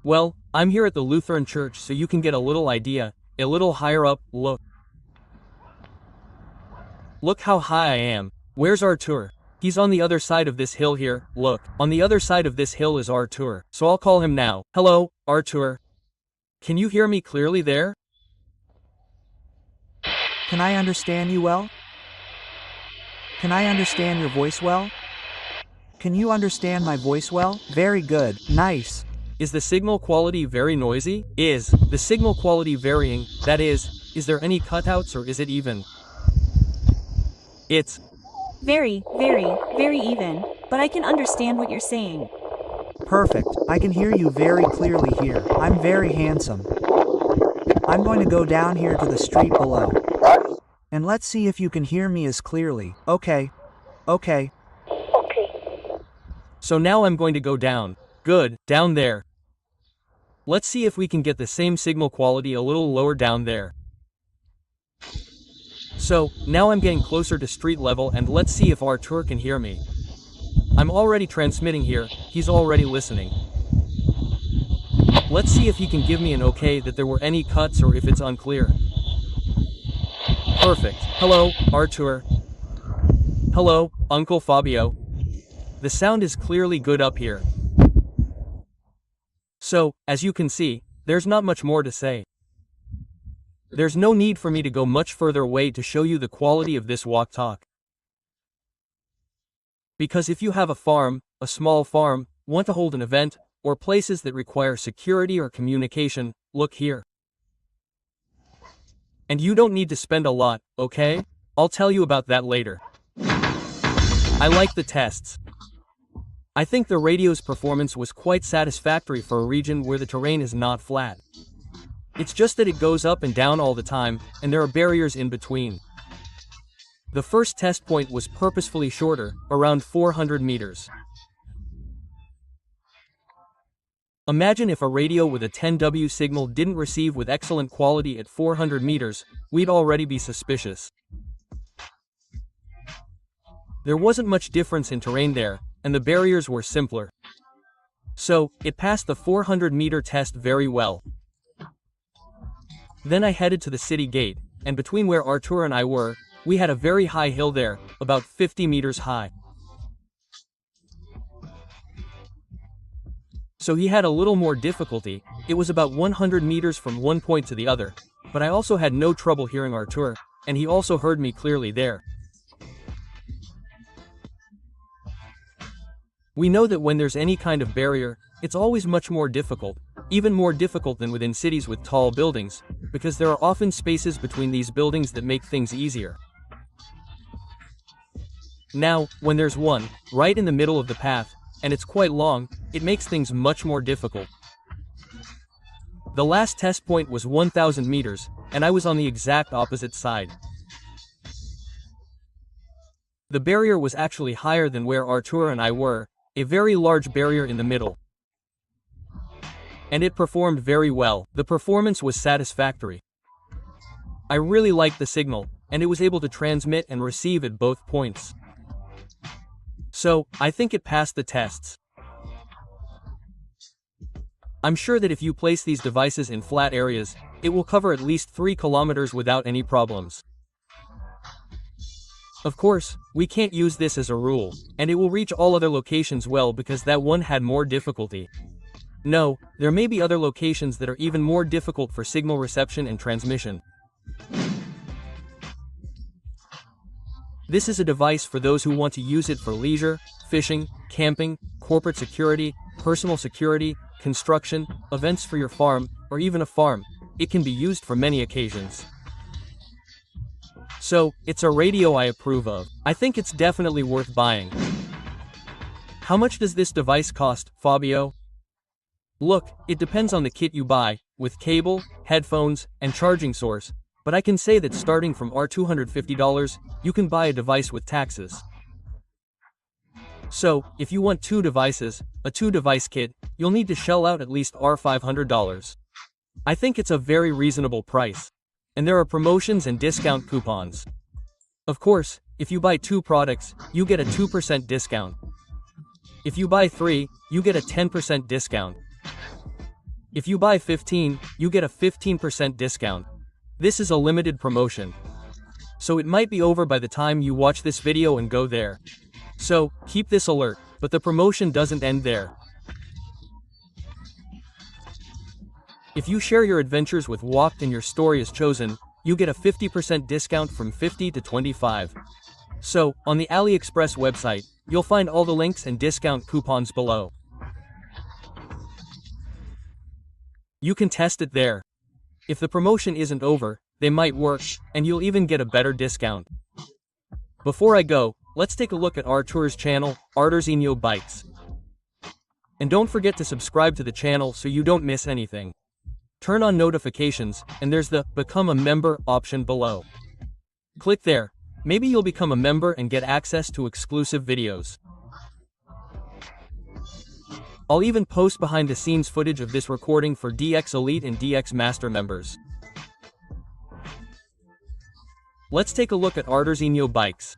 Well, I'm here at the Lutheran church so you can get a little idea, a little higher up, look. Look how high I am. Where's Artur? He's on the other side of this hill here, look. On the other side of this hill is Artur, so I'll call him now. Hello, Artur. Can you hear me clearly there? Can I understand you well? Can I understand your voice well? Can you understand my voice well? Very good, nice. Is the signal quality very noisy? Is the signal quality varying? That is there any cutouts or is it even? It's very even, but I can understand what you're saying. Perfect, I can hear you very clearly here. I'm very handsome. I'm going to go down here to the street below. And let's see if you can hear me as clearly. Okay. So now I'm going to go down. Good, down there. Let's see if we can get the same signal quality a little lower down there. So, now I'm getting closer to street level and let's see if Artur can hear me. I'm already transmitting here, he's already listening. Let's see if he can give me an okay that there were any cuts or if it's unclear. Perfect. Hello, Artur. Hello, Uncle Fabio. The sound is clearly good up here. So, as you can see, there's not much more to say. There's no need for me to go much further away to show you the quality of this walk-talk. Because if you have a farm, a small farm, want to hold an event, or places that require security or communication, look here. And you don't need to spend a lot, okay? I'll tell you about that later. I like the tests. I think the radio's performance was quite satisfactory for a region where the terrain is not flat. It's just that it goes up and down all the time, and there are barriers in between. The first test point was purposefully shorter, around 400 meters. Imagine if a radio with a 10W signal didn't receive with excellent quality at 400 meters, we'd already be suspicious. There wasn't much difference in terrain there, and the barriers were simpler. So, it passed the 400-meter test very well. Then I headed to the city gate, and between where Artur and I were, we had a very high hill there, about 50 meters high. So he had a little more difficulty. It was about 100 meters from one point to the other, but I also had no trouble hearing Artur, and he also heard me clearly there. We know that when there's any kind of barrier, it's always much more difficult, even more difficult than within cities with tall buildings, because there are often spaces between these buildings that make things easier. Now, when there's one, right in the middle of the path, and it's quite long, it makes things much more difficult. The last test point was 1,000 meters, and I was on the exact opposite side. The barrier was actually higher than where Artur and I were, a very large barrier in the middle. And it performed very well. The performance was satisfactory. I really liked the signal, and it was able to transmit and receive at both points. So, I think it passed the tests. I'm sure that if you place these devices in flat areas, it will cover at least 3 kilometers without any problems. Of course, we can't use this as a rule, and it will reach all other locations well because that one had more difficulty. No, there may be other locations that are even more difficult for signal reception and transmission. This is a device for those who want to use it for leisure, fishing, camping, corporate security, personal security, construction, events for your farm, or even a farm. It can be used for many occasions. So, it's a radio I approve of. I think it's definitely worth buying. How much does this device cost, Fabio? Look, it depends on the kit you buy, with cable, headphones, and charging source, but I can say that starting from $250, you can buy a device with taxes. So, if you want 2 devices, a 2-device kit, you'll need to shell out at least $500. I think it's a very reasonable price. And there are promotions and discount coupons. Of course, if you buy 2 products, you get a 2% discount. If you buy 3, you get a 10% discount. If you buy 15, you get a 15% discount. This is a limited promotion, so it might be over by the time you watch this video and go there. So, keep this alert, but the promotion doesn't end there. If you share your adventures with Walked and your story is chosen, you get a 50% discount from 50 to 25. So, on the AliExpress website, you'll find all the links and discount coupons below. You can test it there. If the promotion isn't over, they might work, and you'll even get a better discount. Before I go, let's take a look at Artur's channel, RT86 Bikes. And don't forget to subscribe to the channel so you don't miss anything. Turn on notifications, and there's the Become a Member option below. Click there. Maybe you'll become a member and get access to exclusive videos. I'll even post behind-the-scenes footage of this recording for DX Elite and DX Master members. Let's take a look at RT86 Bikes.